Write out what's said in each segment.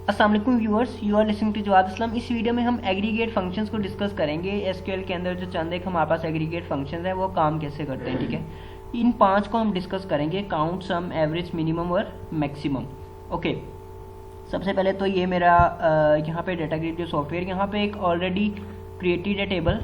अस्सलाम वालेकुम viewers, you are listening to Jawad Aslam. इस वीडियो में हम एग्रीगेट फंक्शंस को डिस्कस करेंगे। एसक्यूएल के अंदर जो चंद एक हमारे पास एग्रीगेट फंक्शंस हैं वो काम कैसे करते हैं, ठीक है। इन 5 को हम डिस्कस करेंगे, काउंट, सम, एवरेज, मिनिमम और मैक्सिमम। ओके, सबसे पहले तो ये मेरा यहाँ पे डाटाग्रिड जो सॉफ्टवेयर, यहाँ पे एक ऑलरेडी क्रिएटेड है टेबल,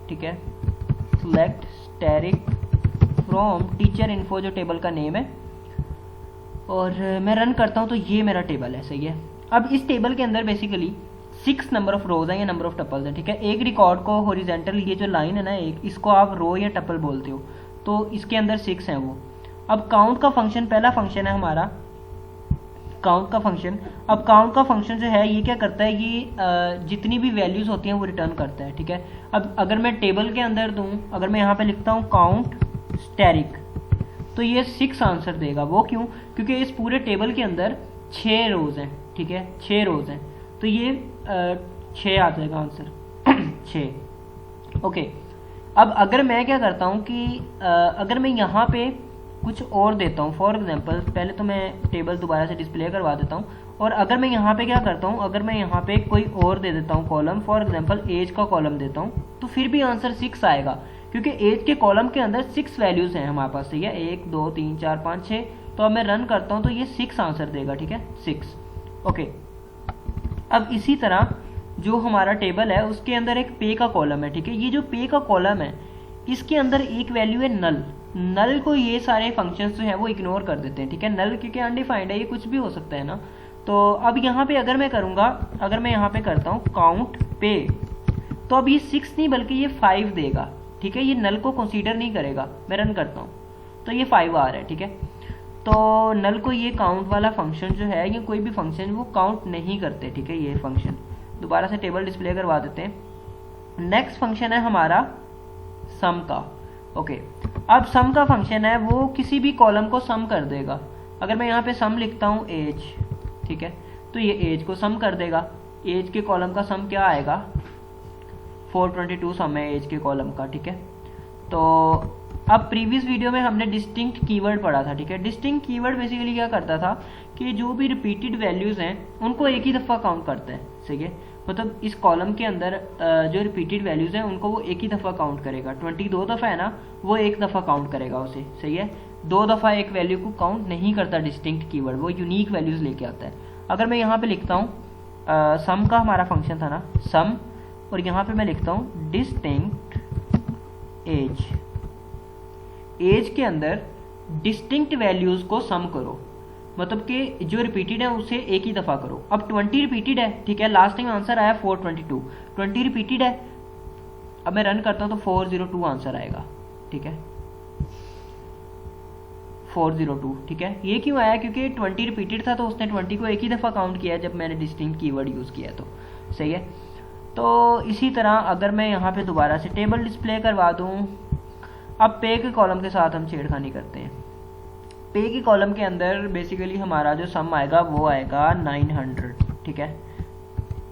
ठीक है। Select static from teacher info जो टेबल का नेम है, और मैं रन करता हूँ तो ये मेरा टेबल है, सही है। अब इस टेबल के अंदर बेसिकली 6 नंबर ऑफ रोज हैं या नंबर ऑफ टपल्स हैं, ठीक है। एक रिकॉर्ड को हॉरिजॉन्टल, ये जो लाइन है ना एक, इसको आप रो या टपल बोलते हो, तो इसके अंदर 6 हैं वो। अब काउंट का फंक्शन, पहला फंक्शन है हमारा काउंट का फंक्शन। अब काउंट का फंक्शन जो है ये क्या करता है, ये जितनी भी वैल्यूज होती हैं वो रिटर्न करता है, ठीक है। अब अगर मैं टेबल के अंदर दूं, अगर मैं यहाँ पे लिखता हूँ काउंट स्टैटिक, तो ये 6 आंसर देगा। वो क्यों? क्योंकि इस पूरे टेबल के अंदर 6 रोज हैं, ठीक है, 6 रोज हैं, तो ये 6 आ जाएगा आंसर 6। ओके, अब अगर मैं क्या करता हूँ कि अगर मैं यहाँ पे कुछ और देता हूँ, फॉर एग्जांपल पहले तो मैं टेबल दोबारा से डिस्प्ले करवा देता हूँ, और अगर मैं यहाँ पे क्या करता हूँ, अगर मैं यहाँ पे कोई और दे देता हूँ कॉलम, फॉर एग्जांपल एज का कॉलम देता हूँ, तो फिर भी आंसर 6 आएगा, क्योंकि एज के कॉलम के अंदर 6 वैल्यूज हैं हमारे पास, ठीक है, 1 2 3 4 5 6। तो अब मैं रन करता हूँ तो ये 6 आंसर देगा, ठीक है, 6। ओके, अब इसी तरह जो हमारा टेबल है उसके अंदर एक पे का कॉलम है, ठीक है। ये जो पे का कॉलम है इसके अंदर एक वैल्यू है नल। नल को ये सारे फंक्शंस जो है वो इग्नोर कर देते हैं, ठीक है। नल क्योंकि अनडिफाइंड है, ये कुछ भी हो सकता है ना। तो अब यहाँ पे अगर मैं करूँगा, अगर मैं यहाँ पे करता हूँ काउंट पे, तो अब ये 6 नहीं बल्कि ये 5 देगा, ठीक है। ये नल को कंसीडर नहीं करेगा। मैं रन करता हूँ तो ये 5 आ रहा है, ठीक है। तो नल को ये काउंट वाला फंक्शन जो है, या कोई भी फंक्शन वो काउंट नहीं करते, ठीक है। ये फंक्शन दोबारा से टेबल डिस्प्ले करवा देते हैं। नेक्स्ट फंक्शन है हमारा सम का। ओके, अब सम का फंक्शन है वो किसी भी कॉलम को सम कर देगा। अगर मैं यहाँ पे सम लिखता हूँ एज, ठीक है, तो ये एज को सम कर देगा। एज के कॉलम का सम क्या आएगा, 422 सम है एज के कॉलम का, ठीक है। तो अब प्रीवियस वीडियो में हमने डिस्टिंक्ट कीवर्ड पढ़ा था, ठीक है। डिस्टिंक्ट कीवर्ड बेसिकली क्या करता था कि जो भी रिपीटेड वैल्यूज हैं उनको एक ही दफ़ा काउंट करता है, सही है। मतलब इस कॉलम के अंदर जो रिपीटेड वैल्यूज हैं उनको वो एक ही दफ़ा काउंट करेगा। 22 दफ़ा है ना, वो एक दफ़ा काउंट करेगा उसे, सही है। 2 दफ़ा एक वैल्यू को काउंट नहीं करता डिस्टिंक्ट कीवर्ड, वो यूनिक वैल्यूज लेके आता है। अगर मैं यहाँ पे लिखता हूँ सम का हमारा फंक्शन था ना सम, और यहाँ पे मैं लिखता हूँ डिस्टिंक्ट एज। एज के अंदर डिस्टिंक्ट वैल्यूज को सम करो, मतलब कि जो रिपीटेड है उसे एक ही दफा करो। अब 20 रिपीटेड है, ठीक है, लास्ट टाइम आंसर आया 422, 20 रिपीटेड है। अब मैं रन करता हूं तो 402 आंसर आएगा, ठीक है, 402, ठीक है। ये क्यों आया? क्योंकि 20 रिपीटेड था तो उसने 20 को एक ही दफा काउंट किया जब मैंने डिस्टिंक्ट कीवर्ड यूज किया, तो सही है। तो इसी तरह अगर मैं यहाँ पे दोबारा से टेबल डिस्प्ले करवा दूँ, अब पे के कॉलम के साथ हम छेड़खानी करते हैं। पे के कॉलम के अंदर बेसिकली हमारा जो सम आएगा वो आएगा 900, ठीक है।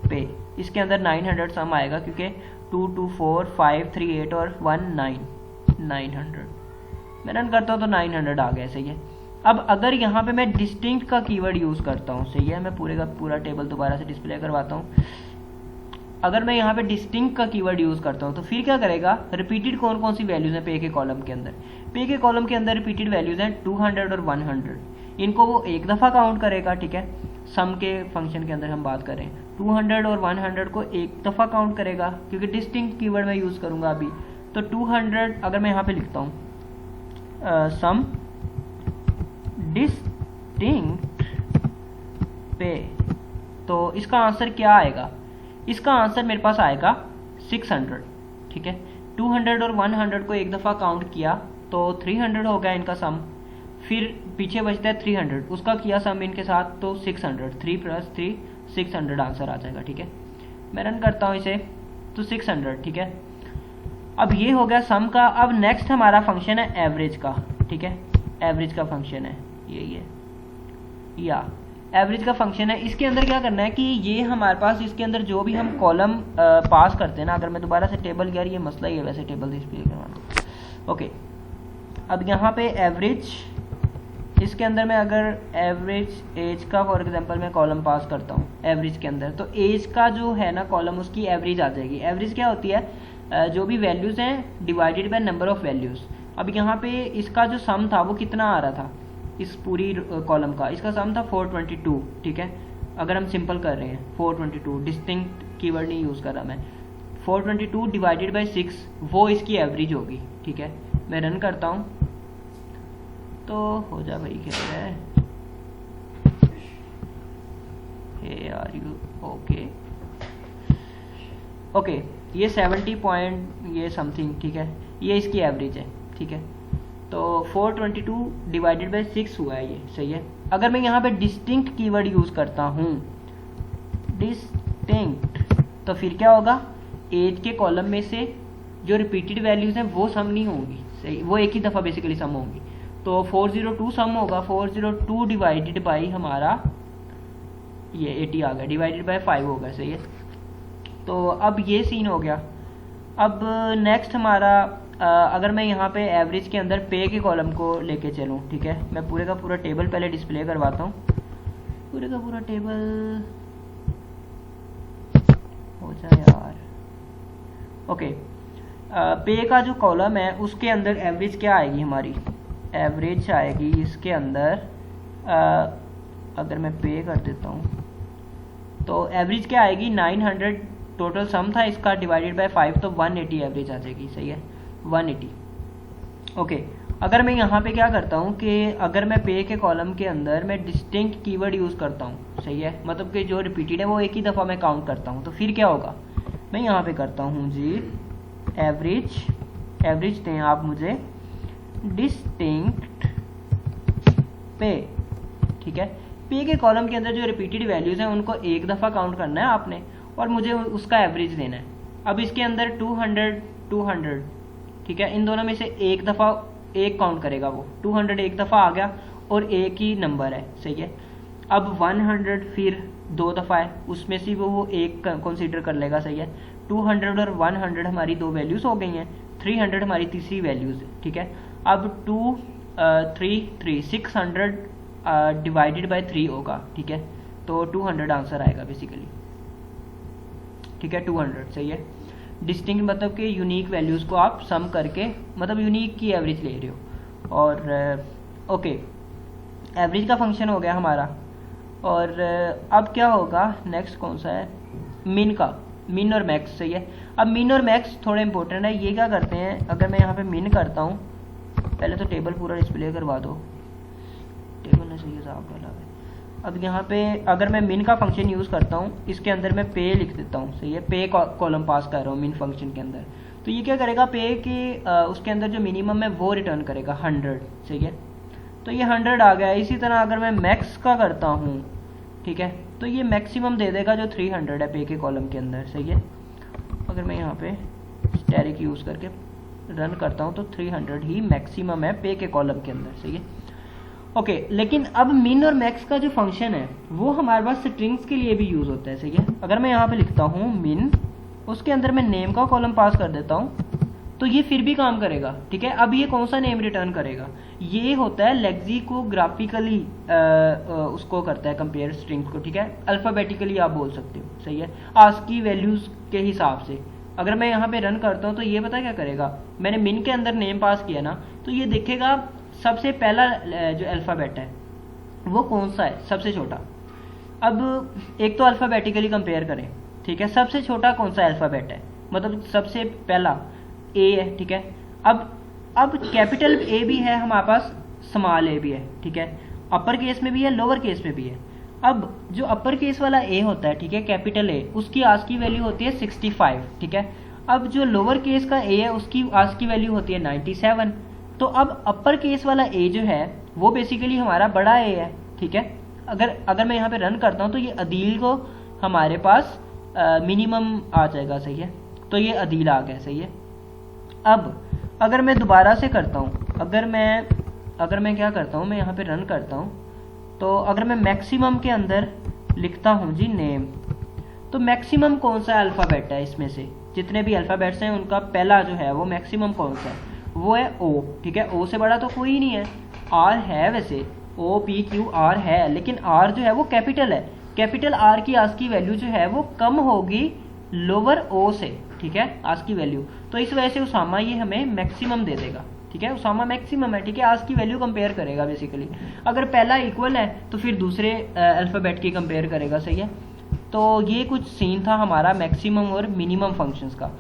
पे इसके अंदर 900 सम आएगा, क्योंकि 2 2 4 5 3 8 और 1 9, 900। मैं रन करता हूँ तो 900 आ गया, सही है। अब अगर यहाँ पे मैं डिस्टिंक्ट का कीवर्ड यूज़ करता हूँ, सही है, मैं पूरे का पूरा टेबल दोबारा से डिस्प्ले करवाता हूँ। अगर मैं यहाँ पे डिस्टिंक्ट का कीवर्ड यूज़ करता हूँ तो फिर क्या करेगा, रिपीटेड कौन कौन सी वैल्यूज़ हैं पे के कॉलम के अंदर। पे के कॉलम के अंदर रिपीटेड वैल्यूज़ हैं 200 और 100, इनको वो एक दफ़ा काउंट करेगा, ठीक है। सम के फंक्शन के अंदर हम बात करें 200 और 100 को एक दफ़ा काउंट करेगा, क्योंकि डिस्टिंक्ट कीवर्ड मैं यूज़ करूँगा अभी। तो 200 अगर मैं यहाँ पे लिखता हूँ सम डिस्टिंक्ट पे, तो इसका आंसर क्या आएगा? इसका आंसर मेरे पास आएगा 600, ठीक है। 200 और 100 को एक दफ़ा काउंट किया तो 300 हो गया इनका सम, फिर पीछे बचता है 300, उसका किया सम इनके साथ तो 600, 3 + 3 600 आंसर आ जाएगा, ठीक है। मैं रन करता हूँ इसे तो 600, ठीक है। अब ये हो गया सम का। अब नेक्स्ट हमारा फंक्शन है एवरेज का, ठीक है। एवरेज का फंक्शन है ये या एवरेज का फंक्शन है। इसके अंदर क्या करना है कि ये हमारे पास इसके अंदर जो भी हम कॉलम पास करते हैं ना, अगर मैं दोबारा से टेबल, यार ये मसला ही है वैसे टेबल डिस्प्ले करवाना। ओके, अब यहाँ पे एवरेज इसके अंदर मैं अगर एवरेज एज का फॉर एग्जांपल मैं कॉलम पास करता हूँ एवरेज के अंदर, तो एज का जो है ना कॉलम उसकी एवरेज आ जाएगी। एवरेज क्या होती है, जो भी वैल्यूज़ हैं divided by number of values. अब यहाँ पे इसका जो सम था वो कितना आ रहा था, इस पूरी कॉलम का इसका सम था 422, ठीक है। अगर हम सिंपल कर रहे हैं 422, डिस्टिंक्ट कीवर्ड नहीं यूज़ कर रहा मैं, 422 डिवाइडेड बाई 6 वो इसकी एवरेज होगी, ठीक है। मैं रन करता हूँ तो हो जा भाई, क्या है हे आर यू ओके ओके, ये 70 पॉइंट ये समथिंग, ठीक है, ये इसकी एवरेज है, ठीक है। तो 422 डिवाइडेड बाई 6 हुआ है ये, सही है। अगर मैं यहाँ पे डिस्टिंक्ट कीवर्ड यूज़ करता हूँ, डिस्टिंक्ट, तो फिर क्या होगा, एज के कॉलम में से जो रिपीटेड वैल्यूज़ हैं वो सम नहीं होंगी, सही, वो एक ही दफ़ा बेसिकली सम होंगी। तो 402 सम होगा, 402 डिवाइडेड बाई हमारा ये 80 आ गया, डिवाइडेड बाई 5 होगा, सही है। तो अब ये सीन हो गया। अब नेक्स्ट हमारा अगर मैं यहाँ पे एवरेज के अंदर पे के कॉलम को लेके चलूँ, ठीक है, मैं पूरे का पूरा टेबल पहले डिस्प्ले करवाता हूँ, पूरे का पूरा टेबल हो जाए यार। ओके, पे का जो कॉलम है उसके अंदर एवरेज क्या आएगी हमारी, एवरेज आएगी इसके अंदर, अगर मैं पे कर देता हूँ तो एवरेज क्या आएगी, 900 टोटल सम था इसका डिवाइडेड बाय 5, तो 180 एवरेज आ जाएगी, सही है, 180। ओके, अगर मैं यहाँ पे क्या करता हूँ कि अगर मैं पे के कॉलम के अंदर मैं डिस्टिंक्ट कीवर्ड यूज़ करता हूँ, सही है, मतलब कि जो रिपीटेड है वो एक ही दफ़ा मैं काउंट करता हूँ, तो फिर क्या होगा, मैं यहाँ पे करता हूँ जी एवरेज, एवरेज दें आप मुझे डिस्टिंक्ट पे, ठीक है। पे के कॉलम के अंदर जो रिपीटेड वैल्यूज़ हैं उनको एक दफ़ा काउंट करना है आपने और मुझे उसका एवरेज देना है। अब इसके अंदर 200 200, ठीक है, इन दोनों में से एक दफ़ा एक काउंट करेगा वो, 200 एक दफ़ा आ गया और एक ही नंबर है, सही है। अब 100 फिर दो दफ़ा है, उसमें से वो एक कंसीडर कर लेगा, सही है। 200 और 100 हमारी दो वैल्यूज़ हो गई हैं, 300 हमारी तीसरी वैल्यूज़ है, ठीक है। अब 2 3 3 600 डिवाइडेड बाय 3 होगा, ठीक है, तो 200 आंसर आएगा बेसिकली, ठीक है, 200, सही है। डिस्टिंक्ट मतलब कि यूनिक वैल्यूज़ को आप सम करके मतलब यूनिक की एवरेज ले रहे हो। और ओके, एवरेज का फंक्शन हो गया हमारा। और अब क्या होगा, नेक्स्ट कौन सा है, मिन का, मिन और मैक्स, सही है। अब मिन और मैक्स थोड़े इंपॉर्टेंट है, ये क्या करते हैं, अगर मैं यहाँ पे मिन करता हूँ, पहले तो टेबल पूरा डिस्प्ले करवा दो, टेबल ने सही हिसाब डाला है। अब यहाँ पे अगर मैं मिन का फंक्शन यूज़ करता हूँ, इसके अंदर मैं पे लिख देता हूँ, सही है, पे कॉलम पास कर रहा हूँ मिन फंक्शन के अंदर, तो ये क्या करेगा, पे के उसके अंदर जो मिनिमम है वो रिटर्न करेगा 100, सही है। तो ये 100 आ गया। इसी तरह अगर मैं मैक्स का करता हूँ, ठीक है, तो ये मैक्सिमम दे देगा जो 300 है पे के कॉलम के अंदर, सही है। अगर मैं यहाँ पे स्टैटिक यूज़ करके रन करता हूँ तो 300 ही मैक्सिमम है पे के कॉलम के अंदर, सही है। ओके, लेकिन अब मिन और मैक्स का जो फंक्शन है वो हमारे पास स्ट्रिंग्स के लिए भी यूज़ होता है, सही है। अगर मैं यहाँ पे लिखता हूँ मिन, उसके अंदर मैं नेम का कॉलम पास कर देता हूँ तो ये फिर भी काम करेगा, ठीक है। अब ये कौन सा नेम रिटर्न करेगा, ये होता है लेक्सिकोग्राफिकली उसको करता है कंपेयर स्ट्रिंग्स को, ठीक है, अल्फ़ाबेटिकली आप बोल सकते हो, सही है, आस्की वैल्यूज़ के हिसाब से। अगर मैं यहाँ पे रन करता हूँ तो ये पता क्या करेगा, मैंने मिन के अंदर नेम पास किया ना, तो ये देखेगा सबसे पहला जो अल्फ़ाबेट है वो कौन सा है, सबसे छोटा। अब एक तो अल्फ़ाबेटिकली कंपेयर करें, ठीक है, सबसे छोटा कौन सा अल्फ़ाबेट है, मतलब सबसे पहला ए है, ठीक है। अब कैपिटल ए भी है हमारे पास, स्मॉल ए भी है, ठीक है, अपर केस में भी है, लोअर केस में भी है। अब जो अपर केस वाला ए होता है, ठीक है, कैपिटल ए, उसकी आज की वैल्यू होती है 65, ठीक है। अब जो लोअर केस का ए है उसकी आज की वैल्यू होती है 97। तो अब अपर केस वाला ए जो है वो बेसिकली हमारा बड़ा ए है, ठीक है। अगर मैं यहाँ पे रन करता हूँ तो ये अदील को हमारे पास मिनिमम आ जाएगा, सही है, तो ये अदील आ गया, सही है। अब अगर मैं दोबारा से करता हूँ, अगर मैं क्या करता हूँ, मैं यहाँ पे रन करता हूँ, तो अगर मैं मैक्सिमम के अंदर लिखता हूँ जी नेम, तो मैक्सिमम कौन सा अल्फ़ाबेट है, इसमें से जितने भी अल्फ़ाबेट्स हैं उनका पहला जो है वो मैक्सिमम कौन सा है, वो है ओ, ठीक है। ओ से बड़ा तो कोई नहीं है, आर है वैसे, ओ पी क्यू आर है, लेकिन आर जो है वो कैपिटल है, कैपिटल आर की आज की वैल्यू जो है वो कम होगी लोअर ओ से, ठीक है, आज की वैल्यू। तो इस वजह से उसामा ये हमें मैक्सिमम दे देगा, ठीक है, उसामा मैक्सिमम है, ठीक है, आज की वैल्यू कंपेयर करेगा बेसिकली। अगर पहला इक्वल है तो फिर दूसरे अल्फ़ाबेट की कंपेयर करेगा, सही है। तो ये कुछ सीन था हमारा मैक्सिमम और मिनिमम फंक्शंस का।